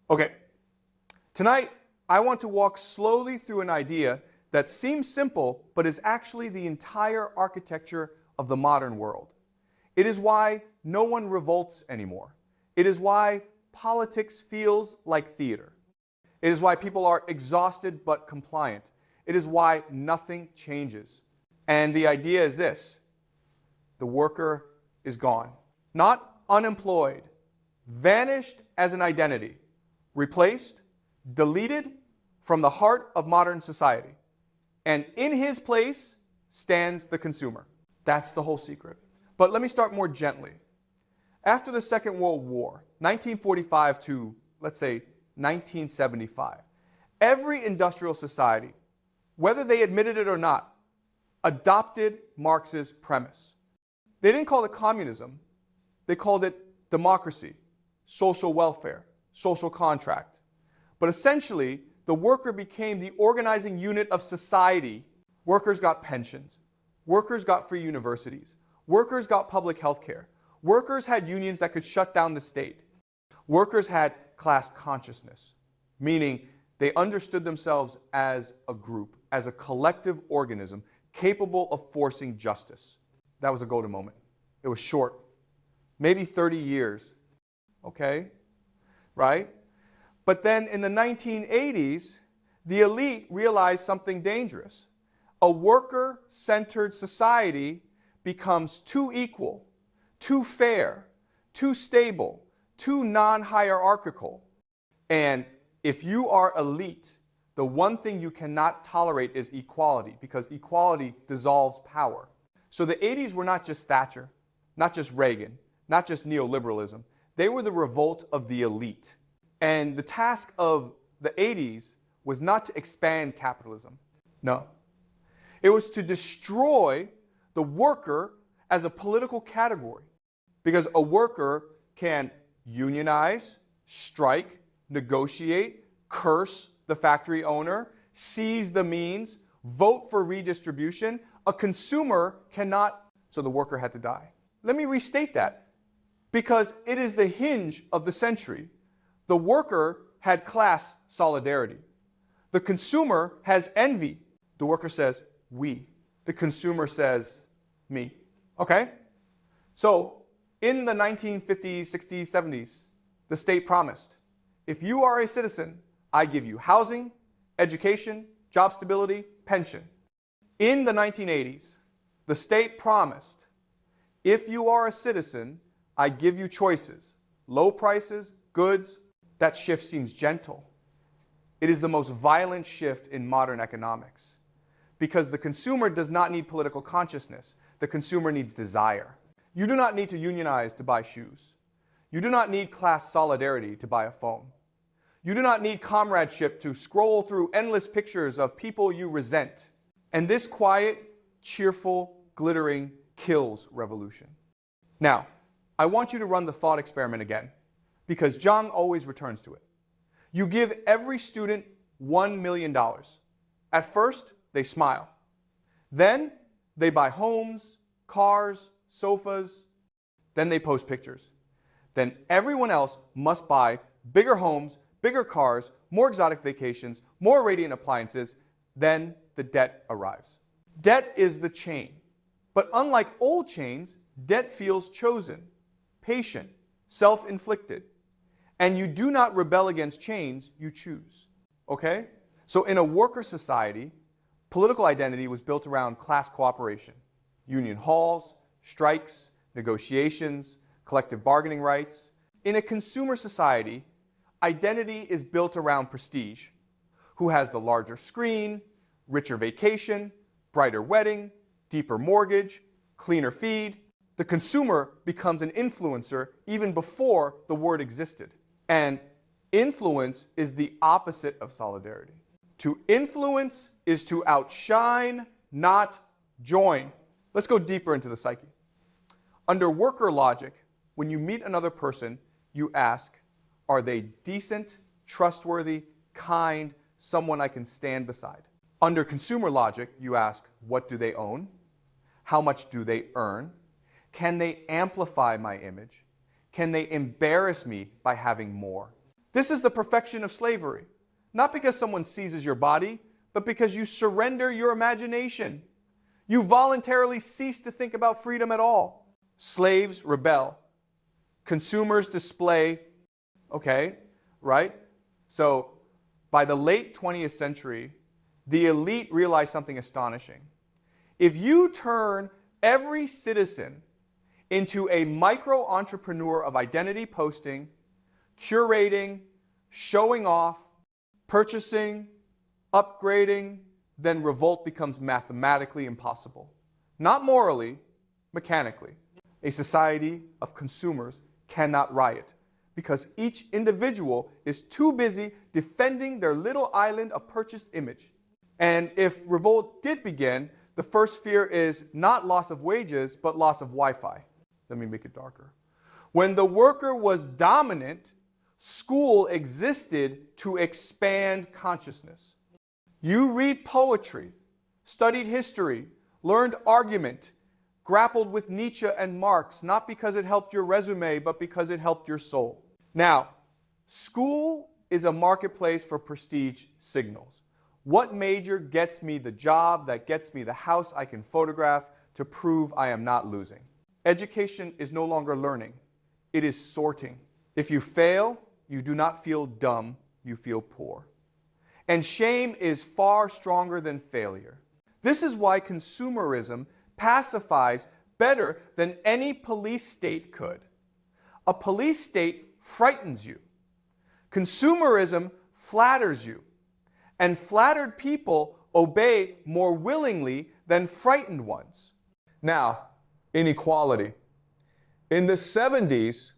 Okay, tonight I want to walk slowly through an idea that seems simple, but is actually the entire architecture of the modern world. It is why no one revolts anymore. It is why politics feels like theater. It is why people are exhausted but compliant. It is why nothing changes. And the idea is this: the worker is gone. Not unemployed, vanished as an identity, replaced, deleted from the heart of modern society. And in his place stands the consumer. That's the whole secret. But let me start more gently. After the Second World War, 1945 to, let's say, 1975, every industrial society, whether they admitted it or not, adopted Marx's premise. They didn't call it communism. They called it democracy, social welfare, social contract. But essentially, the worker became the organizing unit of society. Workers got pensions. Workers got free universities. Workers got public health care. Workers had unions that could shut down the state. Workers had class consciousness, meaning they understood themselves as a group, as a collective organism capable of forcing justice. That was a golden moment. It was short, maybe 30 years, okay, right? But then in the 1980s, the elite realized something dangerous. A worker-centered society becomes too equal, too fair, too stable, too non-hierarchical. And if you are elite, the one thing you cannot tolerate is equality, because equality dissolves power. So the 80s were not just Thatcher, not just Reagan, not just neoliberalism. They were the revolt of the elite. And the task of the 80s was not to expand capitalism. No. It was to destroy the worker as a political category. Because a worker can unionize, strike, negotiate, curse the factory owner, seize the means, vote for redistribution. A consumer cannot, so the worker had to die. Let me restate that, because it is the hinge of the century. The worker had class solidarity. The consumer has envy. The worker says, we. The consumer says, me. Okay? So, in the 1950s, 60s, 70s, the state promised, if you are a citizen, I give you housing, education, job stability, pension. In the 1980s, the state promised, if you are a citizen, I give you choices, low prices, goods. That shift seems gentle. It is the most violent shift in modern economics, because the consumer does not need political consciousness. The consumer needs desire. You do not need to unionize to buy shoes. You do not need class solidarity to buy a phone. You do not need comradeship to scroll through endless pictures of people you resent. And this quiet, cheerful, glittering kills revolution. Now, I want you to run the thought experiment again, because Jiang always returns to it. You give every student $1 million. At first, they smile. Then, they buy homes, cars, sofas. Then they post pictures. Then everyone else must buy bigger homes, bigger cars, more exotic vacations, more radiant appliances. Then the debt arrives. Debt is the chain. But unlike old chains, debt feels chosen, patient, self-inflicted. And you do not rebel against chains, you choose. Okay? So in a worker society, political identity was built around class cooperation. Union halls, strikes, negotiations, collective bargaining rights. In a consumer society, identity is built around prestige. Who has the larger screen, richer vacation, brighter wedding, deeper mortgage, cleaner feed. The consumer becomes an influencer even before the word existed. And influence is the opposite of solidarity. To influence is to outshine, not join. Let's go deeper into the psyche. Under worker logic, when you meet another person, you ask, are they decent, trustworthy, kind, someone I can stand beside? Under consumer logic, you ask, what do they own? How much do they earn? Can they amplify my image? Can they embarrass me by having more? This is the perfection of slavery. Not because someone seizes your body, but because you surrender your imagination. You voluntarily cease to think about freedom at all. Slaves rebel. Consumers display, okay, right? So by the late 20th century, the elite realized something astonishing. If you turn every citizen into a micro-entrepreneur of identity posting, curating, showing off, purchasing, upgrading, then revolt becomes mathematically impossible. Not morally, mechanically. A society of consumers cannot riot because each individual is too busy defending their little island of purchased image. And if revolt did begin, the first fear is not loss of wages, but loss of Wi-Fi. Let me make it darker. When the worker was dominant, school existed to expand consciousness. You read poetry, studied history, learned argument, grappled with Nietzsche and Marx, not because it helped your resume, but because it helped your soul. Now, school is a marketplace for prestige signals. What major gets me the job that gets me the house I can photograph to prove I am not losing? Education is no longer learning. It is sorting. If you fail, you do not feel dumb, you feel poor. And shame is far stronger than failure. This is why consumerism pacifies better than any police state could. A police state frightens you. Consumerism flatters you. And flattered people obey more willingly than frightened ones. Now, inequality. In the 70s,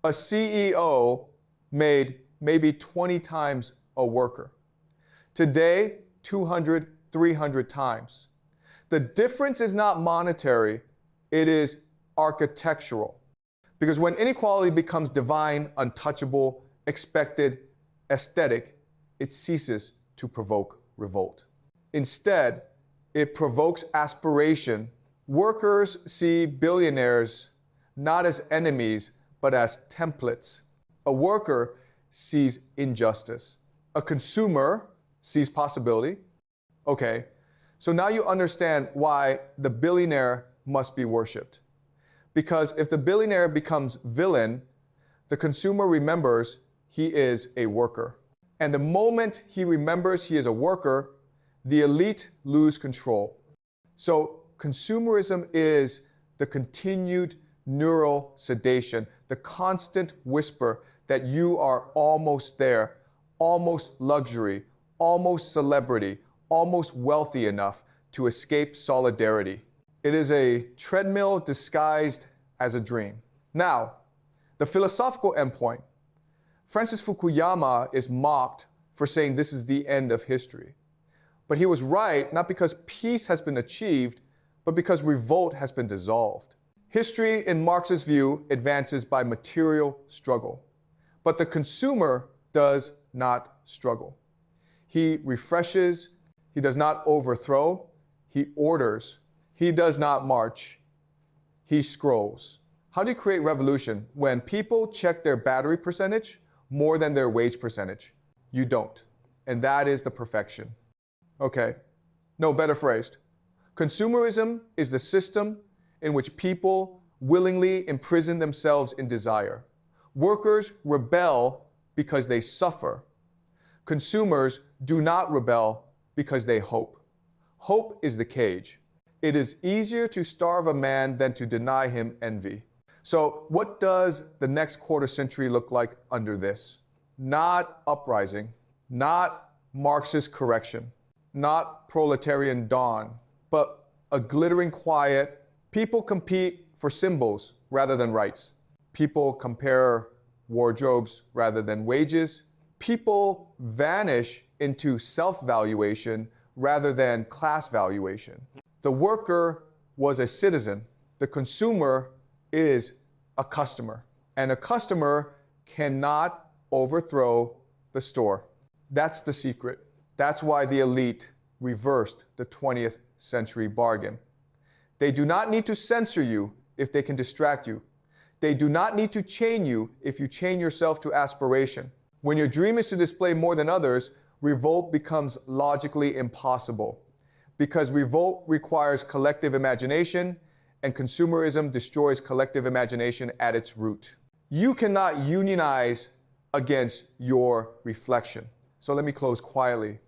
a CEO made maybe 20 times a worker. Today, 200, 300 times. The difference is not monetary, it is architectural. Because when inequality becomes divine, untouchable, expected, aesthetic, it ceases to provoke revolt. Instead, it provokes aspiration. Workers see billionaires not as enemies, but as templates. A worker sees injustice. A consumer sees possibility. Okay, so now you understand why the billionaire must be worshipped. Because if the billionaire becomes villain, the consumer remembers he is a worker. And the moment he remembers he is a worker, the elite lose control. So consumerism is the continued neural sedation, the constant whisper that you are almost there, almost luxury, almost celebrity, almost wealthy enough to escape solidarity. It is a treadmill disguised as a dream. Now, the philosophical endpoint. Francis Fukuyama is mocked for saying this is the end of history. But he was right, not because peace has been achieved, but because revolt has been dissolved. History, in Marx's view, advances by material struggle. But the consumer does not struggle. He refreshes, he does not overthrow, he orders. He does not march, he scrolls. How do you create revolution when people check their battery percentage more than their wage percentage? You don't. And that is the perfection. Okay, no, better phrased. Consumerism is the system in which people willingly imprison themselves in desire. Workers rebel because they suffer. Consumers do not rebel because they hope. Hope is the cage. It is easier to starve a man than to deny him envy. So what does the next quarter century look like under this? Not uprising, not Marxist correction, not proletarian dawn, but a glittering quiet. People compete for symbols rather than rights. People compare wardrobes rather than wages. People vanish into self-valuation rather than class valuation. The worker was a citizen. The consumer is a customer. And a customer cannot overthrow the store. That's the secret. That's why the elite reversed the 20th century bargain. They do not need to censor you if they can distract you. They do not need to chain you if you chain yourself to aspiration. When your dream is to display more than others, revolt becomes logically impossible, because revolt requires collective imagination, and consumerism destroys collective imagination at its root. You cannot unionize against your reflection. So let me close quietly.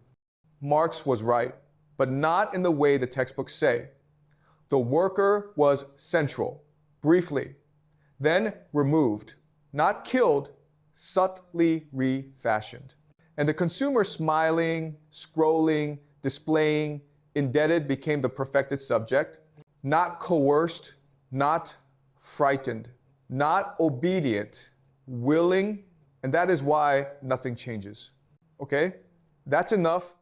Marx was right, but not in the way the textbooks say. The worker was central, briefly, then removed, not killed, subtly refashioned. And the consumer smiling, scrolling, displaying, indebted became the perfected subject, not coerced, not frightened, not obedient, willing, and that is why nothing changes. Okay? That's enough